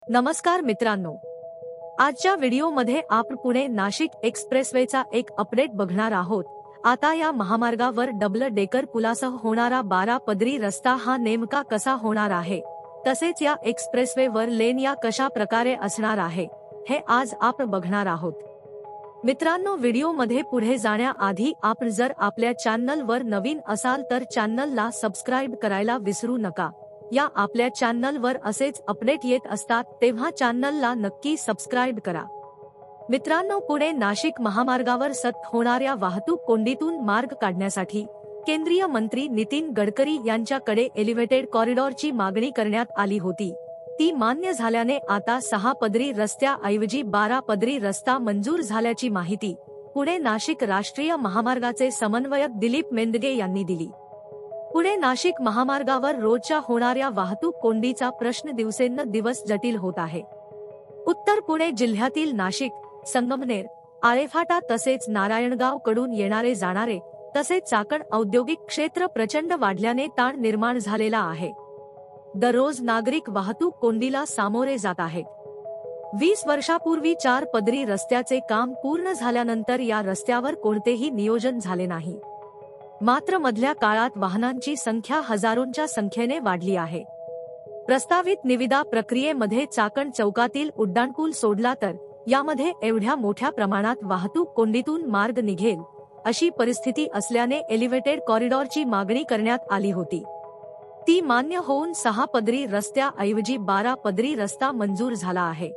नमस्कार मित्रांनो, आजच्या व्हिडिओमध्ये आपण पुणे नाशिक एक्सप्रेसवेचा एक अपडेट बघणार आहोत। आता या महामार्गावर डबल डेकर पुलासह होणारा 12 पदरी रस्ता हा नेमका कसा होणार आहे, तसेच या एक्सप्रेसवेवर लेन या कशा प्रकारे असणार आहे, हे आज आपण बघणार आहोत। मित्रांनो, व्हिडिओमध्ये पुढे जाण्याआधी आपण जर आपल्या चॅनलवर नवीन असाल तर चॅनलला सबस्क्राइब करायला विसरू नका। या आपल्या चॅनलवर असेच अपडेट येत असतात, तेव्हा चॅनलला नक्की सबस्क्राइब करा। मित्रांनो, पुणे नाशिक महामार्गावर सतत होणाऱ्या वाहतूक कोंडीतून मार्ग काढण्यासाठी केंद्रीय मंत्री नितीन गडकरी यांच्याकडे एलिव्हेटेड कॉरिडॉरची मागणी करण्यात आली होती। ती मान्य झाल्याने आता 6 पदरी रस्त्याऐवजी 12 पदरी रस्ता मंजूर झाल्याची माहिती पुणे नाशिक राष्ट्रीय महामार्गाचे समन्वयक दिलीप मेंदगे यांनी दिली। पुणे नाशिक महामार्गावर रोजच्या होणाऱ्या वाहतूक कोंडीचा प्रश्न दिवसेंदिवस जटिल होत आहे। उत्तर पुणे जिल्ह्यातील नाशिक, संगमनेर, आळेफाटा तसेच नारायणगाव कडून येणारे जाणारे तसेच चाकण औद्योगिक क्षेत्र प्रचंड वाढल्याने ताण निर्माण झालेला आहे। दररोज नागरिक वाहतूक कोंडीला सामोरे जात आहेत। 20 वर्षापूर्वी 4 पदरी रस्त्याचे काम पूर्ण झाल्यानंतर या रस्त्यावर कोणतेही नियोजन झाले नाही। मात्र मधल्या काळात वाहनांची संख्या हजारोंच्या संख्येने वाढली आहे। प्रस्तावित निविदा प्रक्रियेमध्ये चाकण चौकातील उड्डाणपूल सोडला तर यामध्ये एवढ्या मोठ्या प्रमाणात वाहतूक कोंडीतून मार्ग निघेल अशी परिस्थिती असल्याने एलिव्हेटेड कॉरिडॉरची मागणी करण्यात आली होती। ती मान्य होऊन 6 पदरी रस्त्याऐवजी 12 पदरी रस्ता मंजूर झाला आहे।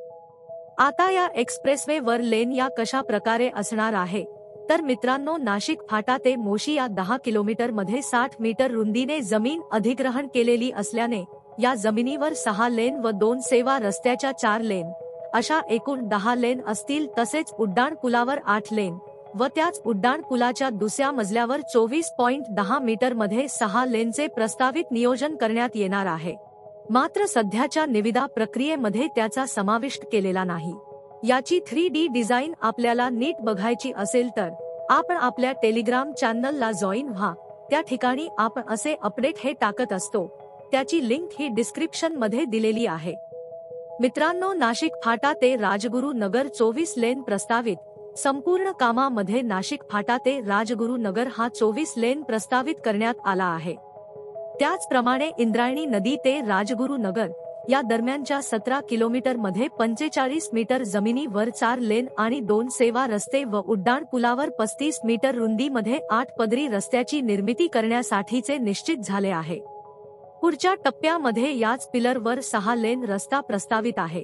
आता या एक्सप्रेसवेवर लेन या कशा प्रकारे असणार आहे, तर मित्रांनो, नाशिक फाटा ते मोशी या 10 किलोमीटर मध्ये 60 मीटर रुंदीने जमीन अधिग्रहण केलेली असल्याने या जमिनीवर 6 लेन व 2 सेवा रस्त्याच्या 4 लेन अशा एकूण 10 लेन असतील। तसेच उड्डाण पुलावर 8 लेन व त्याच उड्डाण पुलाच्या दुसऱ्या मजल्यावर 24.10 मीटर मध्ये 6 लेनचे प्रस्तावित नियोजन करण्यात येणार आहे। मात्र सध्याच्या निविदा प्रक्रियेमध्ये त्याचा समाविष्ट केलेला नाही। याची 3D डिझाईन आपल्याला नीट बघायची असेल तर आपण आपल्या टेलिग्राम चॅनलला जॉईन व्हा। त्या ठिकाणी आपण असे अपडेट हे टाकत असतो, त्याची लिंक ही डिस्क्रिप्शन मध्ये दिलेली आहे। मित्रांनो, नाशिक फाटा ते राजगुरू नगर 24 लेन प्रस्तावित। संपूर्ण कामामध्ये नाशिक फाटा ते राजगुरू नगर हा 24 लेन प्रस्तावित करण्यात आला आहे। त्याचप्रमाणे इंद्रायणी नदी ते राजगुरू नगर या दरम्यानच्या 17 किलोमीटर मध्ये 45 मीटर जमिनीवर 4 लेन आणि 2 सेवा रस्ते व उड्डाण पुलावर 35 मीटर रुंदीमध्ये 8 पदरी रस्त्याची निर्मिती करण्यासाठीचे निश्चित झाले आहे। पुढच्या टप्प्यामध्ये याच पिलरवर 6 लेन रस्ता प्रस्तावित आहे।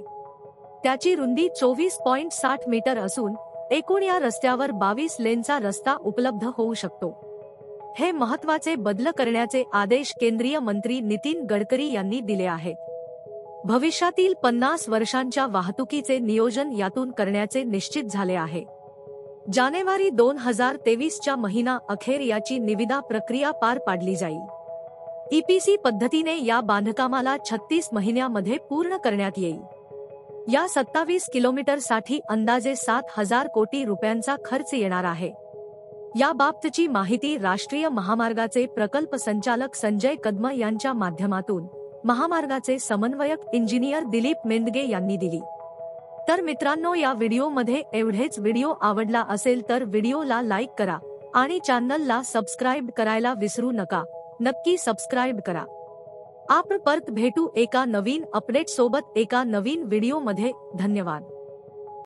त्याची रुंदी 24.60 मीटर असून एकूण या रस्त्यावर 22 लेनचा रस्ता उपलब्ध होऊ शकतो। हे महत्त्वाचे बदल करण्याचे आदेश केंद्रीय मंत्री नितीन गडकरी यांनी दिले आहेत। भविष्यातील 50 वर्षांच्या वाहतुकीचे नियोजन यातून करण्याचे निश्चित झाले आहे। जानेवारी 2023 च्या महिना अखेर याची निविदा प्रक्रिया पार पाडली जाईल। EPC पद्धतीने या बांधकामाला 36 महिन्यामध्ये पूर्ण करण्यात येईल। या 27 किलोमीटरसाठी अंदाजे 7,000 कोटी रुपयांचा खर्च येणार आहे। याबाबतची माहिती राष्ट्रीय महामार्गाचे प्रकल्प संचालक संजय कदम यांच्या माध्यमातून महामार्गाचे समन्वयक इंजिनियर दिलीप मेंदगे यांनी दिली। तर मित्रांनो, या व्हिडिओमध्ये एवढेच। व्हिडिओ आवडला असेल तर व्हिडिओला लाईक करा आणि चॅनलला सबस्क्राइब करायला विसरू नका। नक्की सबस्क्राइब करा। आपण परत भेटू एका नवीन अपडेट सोबत एका नवीन व्हिडिओमध्ये। धन्यवाद।